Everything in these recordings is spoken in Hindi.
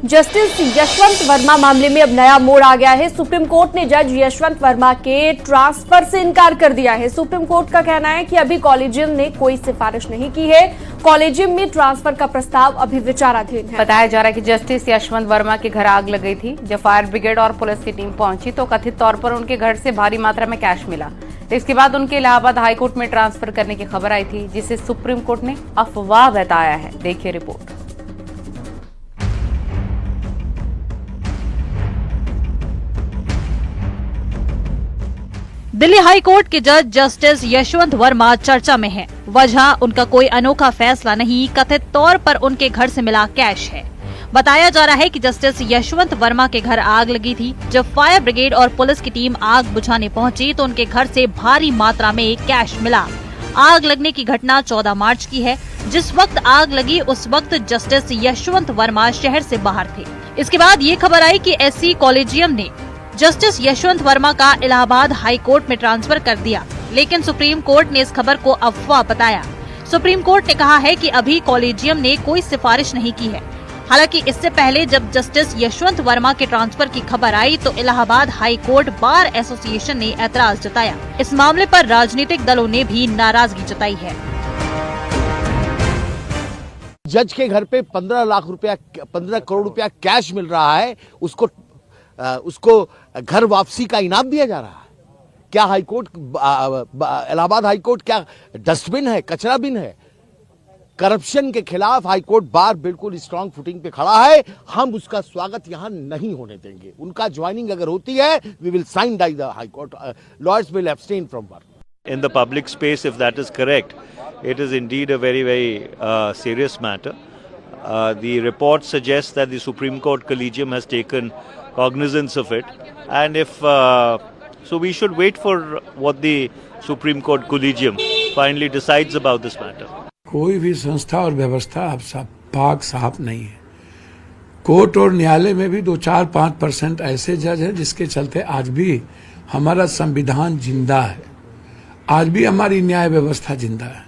जस्टिस यशवंत वर्मा मामले में अब नया मोड़ आ गया है। सुप्रीम कोर्ट ने जज यशवंत वर्मा के ट्रांसफर से इनकार कर दिया है। सुप्रीम कोर्ट का कहना है कि अभी कॉलेजियम ने कोई सिफारिश नहीं की है। कॉलेजियम में ट्रांसफर का प्रस्ताव अभी विचाराधीन है। बताया जा रहा है कि जस्टिस यशवंत वर्मा के घर आग लग गई थी। जब फायर ब्रिगेड और पुलिस की टीम पहुंची तो कथित तौर पर उनके घर से भारी मात्रा में कैश मिला। इसके बाद उनके इलाहाबाद हाईकोर्ट में ट्रांसफर करने की खबर आई थी, जिसे सुप्रीम कोर्ट ने अफवाह बताया है। देखिए रिपोर्ट। दिल्ली हाई कोर्ट के जज जस्टिस यशवंत वर्मा चर्चा में हैं। वजह उनका कोई अनोखा फैसला नहीं, कथित तौर पर उनके घर से मिला कैश है। बताया जा रहा है कि जस्टिस यशवंत वर्मा के घर आग लगी थी। जब फायर ब्रिगेड और पुलिस की टीम आग बुझाने पहुंची तो उनके घर से भारी मात्रा में कैश मिला। आग लगने की घटना 14 मार्च की है। जिस वक्त आग लगी उस वक्त जस्टिस यशवंत वर्मा शहर से बाहर थे। इसके बाद ये खबर आई कि एससी कॉलेजियम ने जस्टिस यशवंत वर्मा का इलाहाबाद हाई कोर्ट में ट्रांसफर कर दिया, लेकिन सुप्रीम कोर्ट ने इस खबर को अफवाह बताया। सुप्रीम कोर्ट ने कहा है कि अभी कॉलेजियम ने कोई सिफारिश नहीं की है। हालांकि इससे पहले जब जस्टिस यशवंत वर्मा के ट्रांसफर की खबर आई तो Allahabad high court bar association ने ऐतराज जताया। इस मामले पर राजनीतिक दलों ने भी नाराजगी जताई है। जज के घर पे 15 करोड़ रुपया कैश मिल रहा है, उसको घर वापसी का इनाम दिया जा रहा है। क्या हाईकोर्ट, इलाहाबाद हाईकोर्ट क्या डस्टबिन है, कचरा बिन है? करप्शन के खिलाफ हाईकोर्ट बार बिल्कुल स्ट्रांग फुटिंग पे खड़ा है। हम उसका स्वागत यहां नहीं होने देंगे। उनका ज्वाइनिंग अगर होती है, we will sine die the high court, lawyers will abstain from work. In the public space, if that is correct, it is indeed a very, very serious matter. The report suggests that the Supreme Court Collegium has taken cognizance of it, and if so, we should wait for what the Supreme Court Collegium finally decides about this matter. कोई भी संस्था और व्यवस्था अब पाक साफ नहीं है। कोर्ट और न्यायालय में भी 2-4-5% ऐसे जज हैं जिसके चलते आज भी हमारा संविधान जिंदा है, आज भी हमारी न्याय व्यवस्था जिंदा है।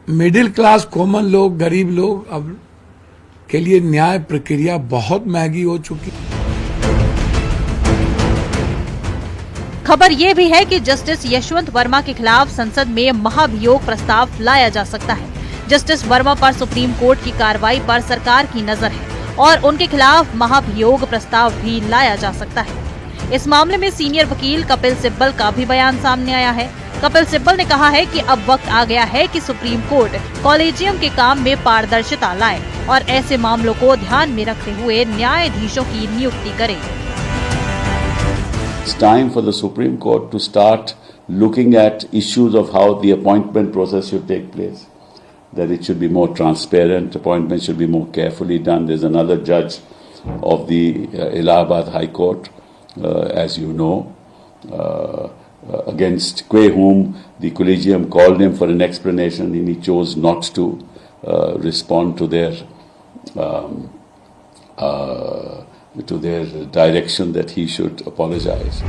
मिडिल क्लास, कॉमन लोग, गरीब लोग अब के लिए न्याय प्रक्रिया बहुत महंगी हो चुकी है। खबर ये भी है कि जस्टिस यशवंत वर्मा के खिलाफ संसद में महाभियोग प्रस्ताव लाया जा सकता है। जस्टिस वर्मा पर सुप्रीम कोर्ट की कार्रवाई पर सरकार की नजर है और उनके खिलाफ महाभियोग प्रस्ताव भी लाया जा सकता है। इस मामले में सीनियर वकील कपिल सिब्बल का भी बयान सामने आया है। कपिल सिब्बल ने कहा है कि अब वक्त आ गया है कि सुप्रीम कोर्ट कॉलेजियम के काम में पारदर्शिता लाए और ऐसे मामलों को ध्यान में रखते हुए न्यायाधीशों की नियुक्ति करे। It's time for the Supreme Court to start looking at issues of how the appointment process should take place. That it should be more transparent, appointments should be more carefully done. There's another judge of the Allahabad High Court, as you know, against whom the Collegium called him for an explanation, and he chose not to respond to their direction that he should apologize.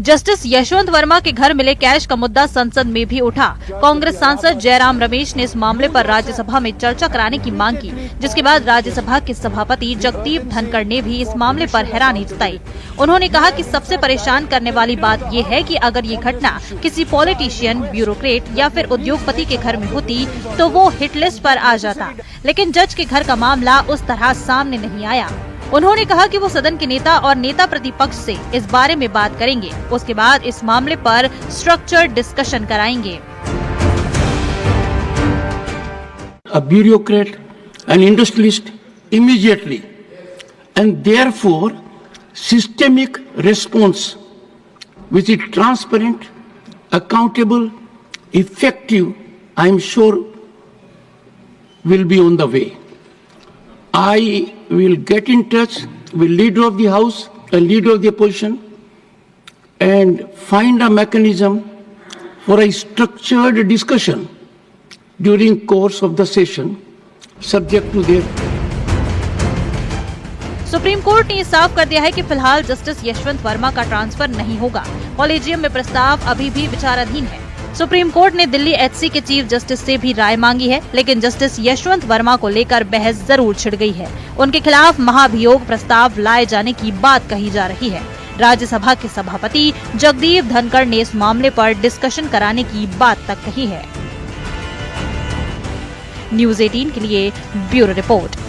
Justice Yashwant Verma के घर मिले कैश का मुद्दा संसद में भी उठा। कांग्रेस सांसद जयराम रमेश ने इस मामले पर राज्यसभा में चर्चा कराने की मांग की, जिसके बाद राज्यसभा के सभापति जगदीप धनखड़ ने भी इस मामले पर हैरानी जताई। उन्होंने कहा कि सबसे परेशान करने वाली बात ये है कि अगर ये घटना किसी पॉलिटिशियन, ब्यूरोक्रेट या फिर उद्योगपति के घर में होती तो वो हिट लिस्ट पर आ जाता, लेकिन जज के घर का मामला उस तरह सामने नहीं आया। उन्होंने कहा कि वो सदन के नेता और नेता प्रतिपक्ष से इस बारे में बात करेंगे, उसके बाद इस मामले पर स्ट्रक्चर्ड डिस्कशन कराएंगे। A bureaucrat, an industrialist immediately, and therefore systemic response which is transparent, accountable, effective, I am sure will be on the way. I will get in touch with leader of the house and leader of the opposition and find a mechanism for a structured discussion during course of the session subject to their. Supreme court ने साफ कर दिया है कि फिलहाल जस्टिस यशवंत वर्मा का ट्रांसफर नहीं होगा। कॉलेजियम में प्रस्ताव अभी भी विचाराधीन है। सुप्रीम कोर्ट ने दिल्ली एचसी के चीफ जस्टिस से भी राय मांगी है, लेकिन जस्टिस यशवंत वर्मा को लेकर बहस जरूर छिड़ गई है। उनके खिलाफ महाभियोग प्रस्ताव लाए जाने की बात कही जा रही है। राज्यसभा के सभापति जगदीप धनखड़ ने इस मामले पर डिस्कशन कराने की बात तक कही है। न्यूज़ 18 के लिए ब्यूरो रिपोर्ट।